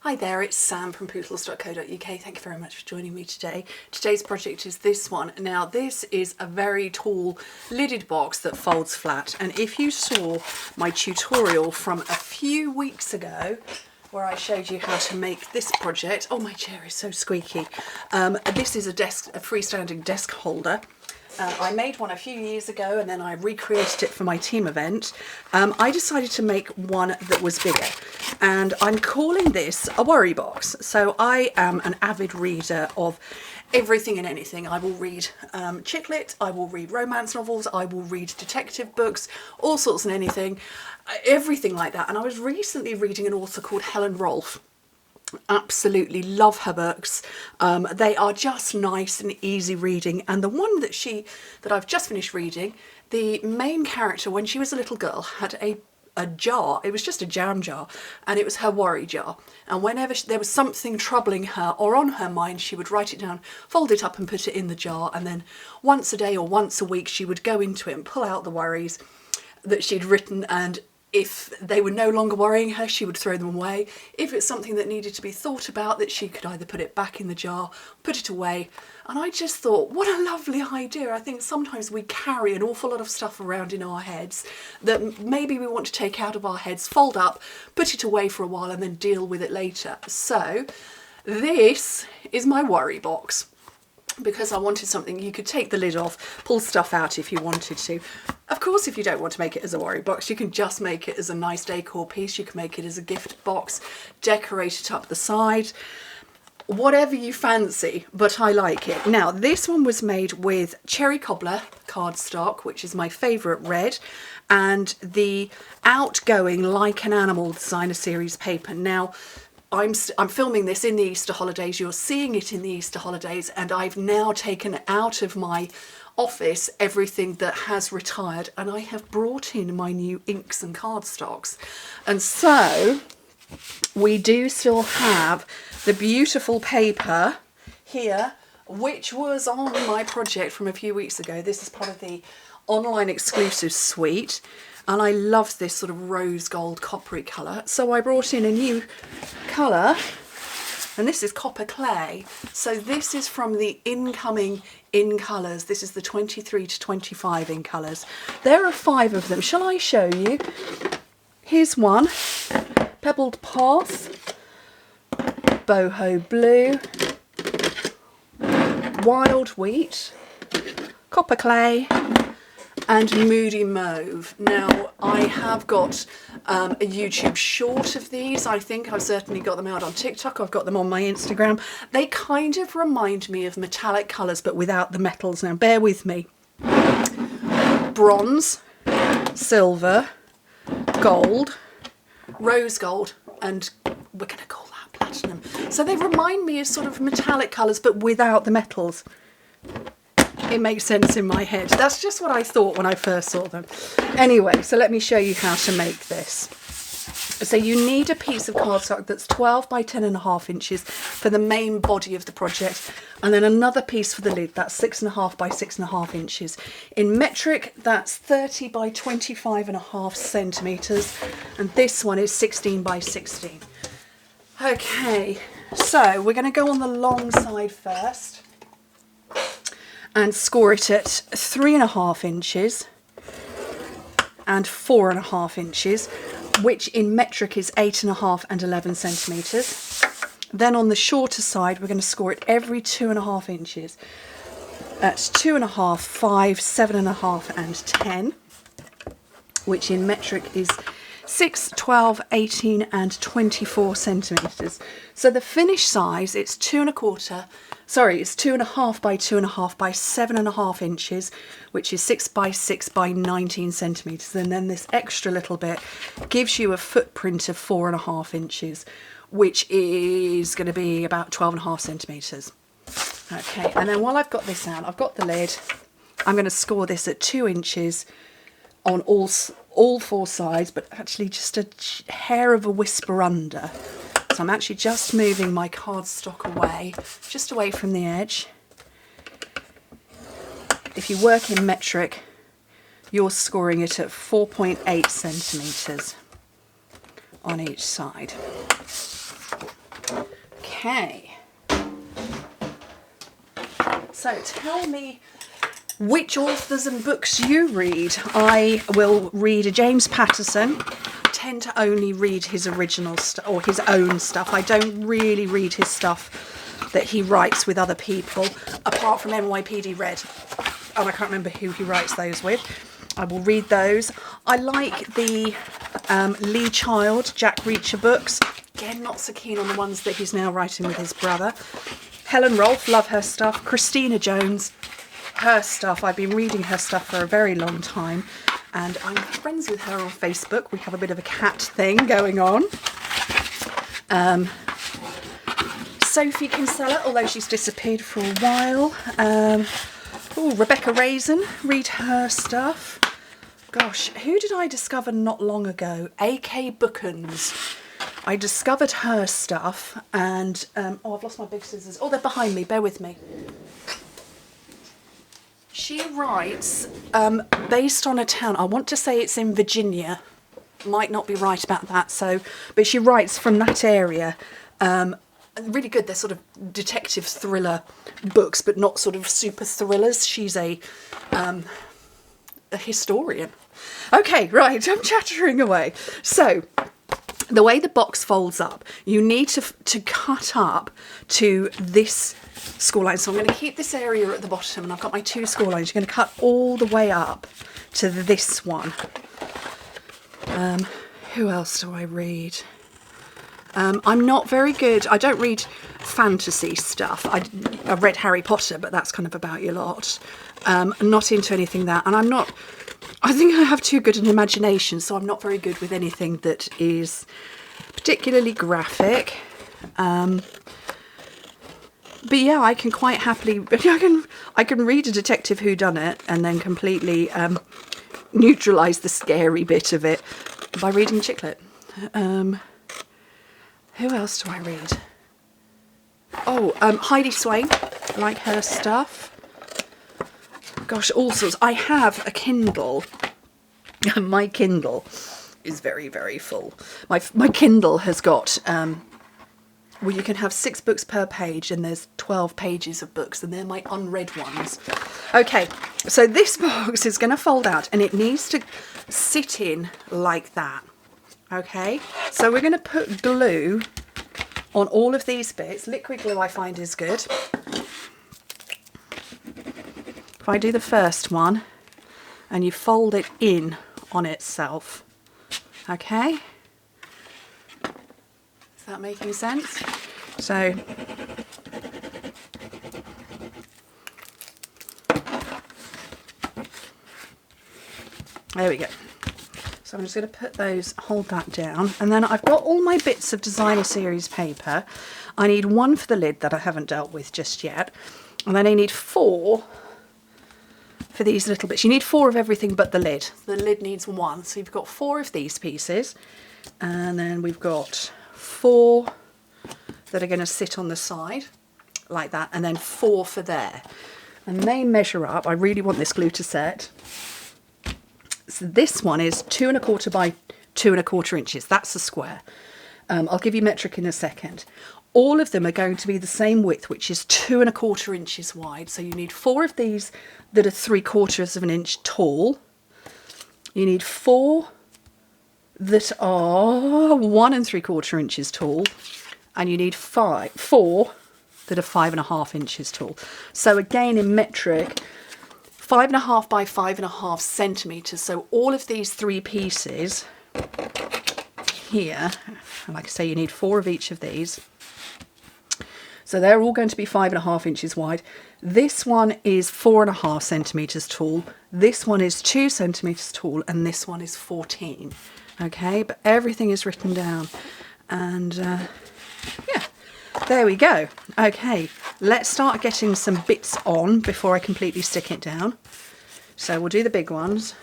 Hi there, it's Sam from Pootles.co.uk. Thank you very much for joining me today. Today's project is this one. Now this is a very tall lidded box that folds flat, and if you saw my tutorial from a few weeks ago where I showed you how to make this project, oh, my chair is so squeaky. This is a freestanding desk holder. I made one a few years ago and then I recreated it for my team event. I decided to make one that was bigger, and I'm calling this a worry box. So I am an avid reader of everything and anything. I will read chick lit, I will read romance novels, I will read detective books, all sorts and anything, everything like that. And I was recently reading an author called Helen Rolfe. Absolutely love her books. They are just nice and easy reading, and the one that I've just finished reading, the main character when she was a little girl had a jar. It was just a jam jar, and it was her worry jar, and whenever there was something troubling her or on her mind, she would write it down, fold it up and put it in the jar, and then once a day or once a week she would go into it and pull out the worries that she'd written, and if they were no longer worrying her, she would throw them away. If it's something that needed to be thought about, that she could either put it back in the jar, put it away. And I just thought, what a lovely idea. I think sometimes we carry an awful lot of stuff around in our heads that maybe we want to take out of our heads, fold up, put it away for a while and then deal with it later. So this is my worry box, because I wanted something you could take the lid off, pull stuff out if you wanted to. Of course, if you don't want to make it as a worry box, you can just make it as a nice decor piece. You can make it as a gift box, decorate it up the side, whatever you fancy, but I like it. Now, this one was made with cherry cobbler cardstock, which is my favourite red, and the outgoing Like an Animal designer series paper. Now, I'm filming this in the Easter holidays. You're seeing it in the Easter holidays, and I've now taken out of my office everything that has retired, and I have brought in my new inks and cardstocks. And so we do still have the beautiful paper here, which was on my project from a few weeks ago. This is part of the online exclusive suite, and I love this sort of rose gold coppery colour. So I brought in a new colour, and this is copper clay. So this is from the incoming in colours. This is the 23 to 25 in colours. There are 5 of them. Shall I show you? Here's one: Pebbled Path, Boho Blue, Wild Wheat, Copper Clay, and Moody Mauve. Now, I have got a YouTube short of these. I think I've certainly got them out on TikTok. I've got them on my Instagram. They kind of remind me of metallic colours, but without the metals. Now, bear with me. Bronze, silver, gold, rose gold, and we're going to call that platinum. So they remind me of sort of metallic colours, but without the metals. It makes sense in my head. That's just what I thought when I first saw them. Anyway, so let me show you how to make this. So you need a piece of cardstock that's 12 by 10.5 inches for the main body of the project, and then another piece for the lid that's 6.5 by 6.5 inches. In metric, that's 30 by 25.5 centimetres, and this one is 16 by 16. Okay, so we're going to go on the long side first and score it at 3.5 inches and 4.5 inches, which in metric is 8.5 and 11 centimetres. Then on the shorter side, we're going to score it every 2.5 inches. That's 2.5, 5, 7.5 and 10, which in metric is 6, 12, 18 and 24 centimetres. So the finished size, it's 2.25, sorry, it's 2.5 by 2.5 by 7.5 inches, which is 6 by 6 by 19 centimetres. And then this extra little bit gives you a footprint of 4.5 inches, which is going to be about 12.5 centimetres. Okay, and then while I've got this out, I've got the lid. I'm going to score this at 2 inches on all 4 sides, but actually just a hair of a whisper under. So I'm actually just moving my cardstock away, just away from the edge. If you work in metric, you're scoring it at 4.8 centimetres on each side. Okay. So tell me which authors and books you read. I will read a James Patterson. Tend to only read his original stuff or his own stuff. I don't really read his stuff that he writes with other people, apart from NYPD Red. And I can't remember who he writes those with. I will read those. I like the Lee Child, Jack Reacher books. Again, not so keen on the ones that he's now writing with his brother. Helen Rolfe, love her stuff. Christina Jones, her stuff. I've been reading her stuff for a very long time. And I'm friends with her on Facebook. We have a bit of a cat thing going on. Sophie Kinsella, although she's disappeared for a while. Rebecca Raisin, read her stuff. Gosh, who did I discover not long ago? A.K. Bookens. I discovered her stuff and... I've lost my big scissors. Oh, they're behind me. Bear with me. She writes based on a town. I want to say it's in Virginia. Might not be right about that. But she writes from that area. Really good. They're sort of detective thriller books, but not sort of super thrillers. She's a historian. Okay, right. I'm chattering away. So the way the box folds up, you need to cut up to this score line. So I'm going to keep this area at the bottom, and I've got my 2 score lines. You're going to cut all the way up to this one. Who else do I read? I'm not very good. I don't read fantasy stuff. I've read Harry Potter, but that's kind of about your lot. I'm not into anything that, and I think I have too good an imagination, so I'm not very good with anything that is particularly graphic. But yeah, I can quite happily, I can read a detective whodunit and then completely neutralise the scary bit of it by reading chick lit. Who else do I read? Oh, Heidi Swain, I like her stuff. Gosh, all sorts. I have a Kindle. My Kindle is very, very full. My Kindle has got, well, you can have 6 books per page, and there's 12 pages of books, and they're my unread ones. Okay, so this box is going to fold out, and it needs to sit in like that. Okay, so we're going to put glue on all of these bits. Liquid glue I find is good. If I do the first one and you fold it in on itself, okay? Is that making sense? So there we go. So I'm just going to put those, hold that down, and then I've got all my bits of designer series paper. I need 1 for the lid that I haven't dealt with just yet, and then I need 4 for these little bits. You need 4 of everything but the lid. The lid needs 1, so you've got 4 of these pieces, and then we've got 4 that are going to sit on the side like that, and then 4 for there, and they measure up. I really want this glue to set. So this one is 2 1/4 by 2 1/4 inches. That's a square. I'll give you metric in a second. All of them are going to be the same width, which is 2 1/4 inches wide. So you need 4 of these that are 3/4 of an inch tall. You need 4 that are 1 3/4 inches tall, and you need 4 that are 5 1/2 inches tall. So again, in metric, 5 1/2 by 5 1/2 centimetres. So all of these 3 pieces here, and like I say, you need 4 of each of these. So they're all going to be 5 1/2 inches wide. This one is 4 1/2 centimetres tall. This one is 2 centimetres tall, and this one is 14. Okay, but everything is written down, and yeah. There we go. Okay, let's start getting some bits on before I completely stick it down. So we'll do the big ones.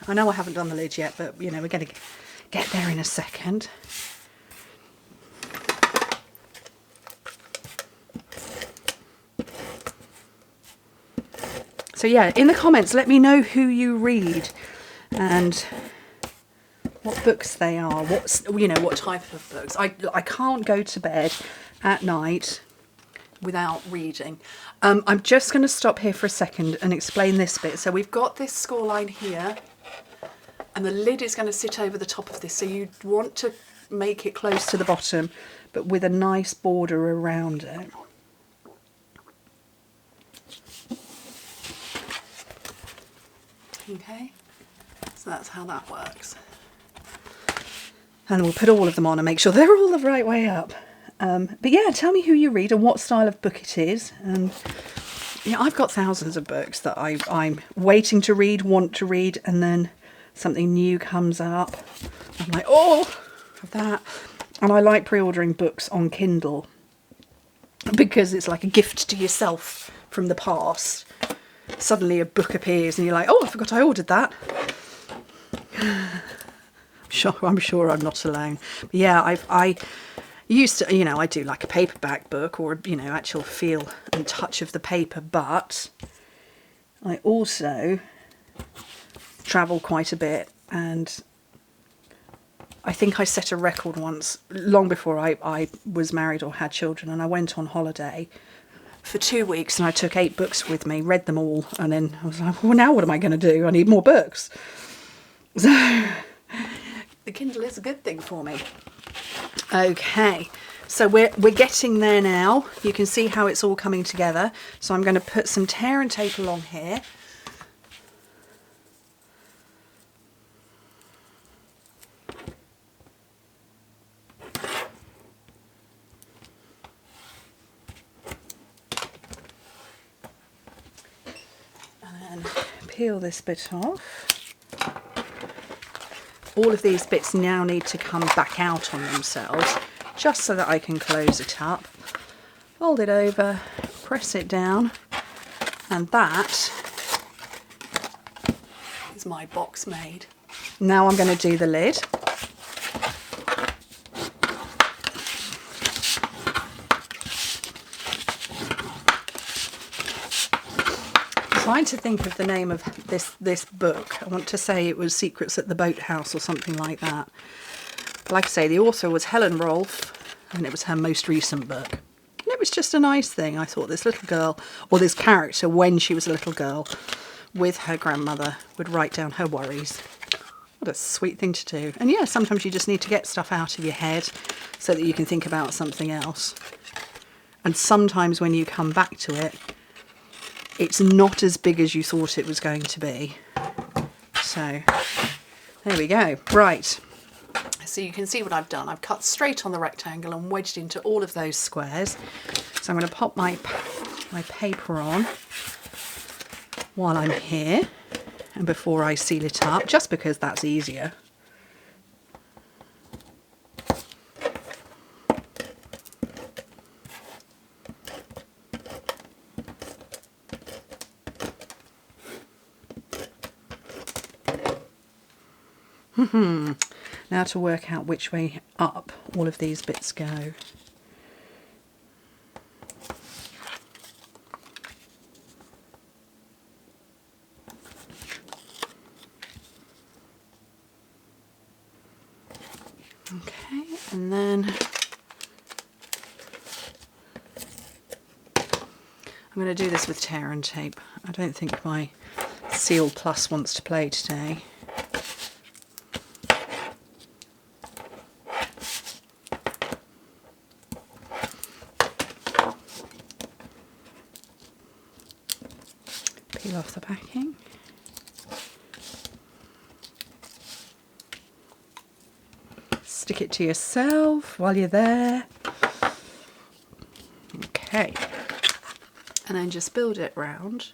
I know I haven't done the lid yet, but you know, we're going to get there in a second. So yeah, in the comments, let me know who you read and what books they are, what type of books. I can't go to bed at night without reading. I'm just going to stop here for a second and explain this bit. So we've got this score line here, and the lid is going to sit over the top of this. So you want to make it close to the bottom, but with a nice border around it. Okay, so that's how that works. And we'll put all of them on and make sure they're all the right way up. But yeah, tell me who you read and what style of book it is. And yeah, I've got thousands of books that I'm waiting to read, want to read, and then something new comes up. I'm like, oh, have that. And I like pre-ordering books on Kindle because it's like a gift to yourself from the past. Suddenly a book appears and you're like, oh, I forgot I ordered that. I'm sure I'm not alone. But yeah, I used to, you know, I do like a paperback book or, you know, actual feel and touch of the paper, but I also travel quite a bit, and I think I set a record once, long before I was married or had children, and I went on holiday for 2 weeks and I took 8 books with me, read them all, and then I was like, well, now what am I going to do? I need more books. So the Kindle is a good thing for me. Okay, so we're getting there now. You can see how it's all coming together. So I'm going to put some tear and tape along here. And then peel this bit off. All of these bits now need to come back out on themselves, just so that I can close it up. Fold it over, press it down, and that is my box made. Now I'm going to do the lid. Trying to think of the name of this book. I want to say it was Secrets at the Boathouse or something like that. Like I say, the author was Helen Rolfe, and it was her most recent book. And it was just a nice thing. I thought this little girl, or this character when she was a little girl, with her grandmother, would write down her worries. What a sweet thing to do. And yeah, sometimes you just need to get stuff out of your head so that you can think about something else. And sometimes when you come back to it, it's not as big as you thought it was going to be. So there we go. Right. So you can see what I've done. I've cut straight on the rectangle and wedged into all of those squares. So I'm going to pop my paper on while I'm here and before I seal it up, just because that's easier. Now to work out which way up all of these bits go. Okay, and then I'm going to do this with tear and tape. I don't think my Seal Plus wants to play today. Peel off the backing. Stick it to yourself while you're there. Okay. And then just build it round.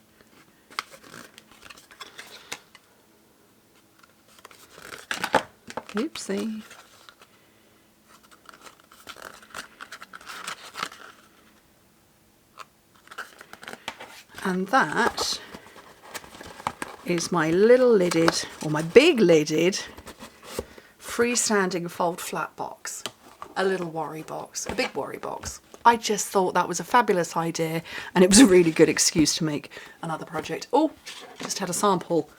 Oopsie. And that is my little lidded, or my big lidded, freestanding fold flat box. A little worry box, a big worry box. I just thought that was a fabulous idea, and it was a really good excuse to make another project. Oh, just had a sample,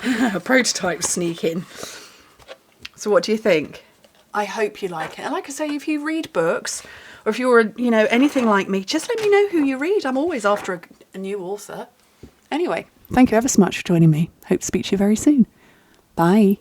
a prototype sneak in. So what do you think? I hope you like it. And like I say, if you read books or if you're, you know, anything like me, just let me know who you read. I'm always after a new author. Anyway, thank you ever so much for joining me. Hope to speak to you very soon. Bye.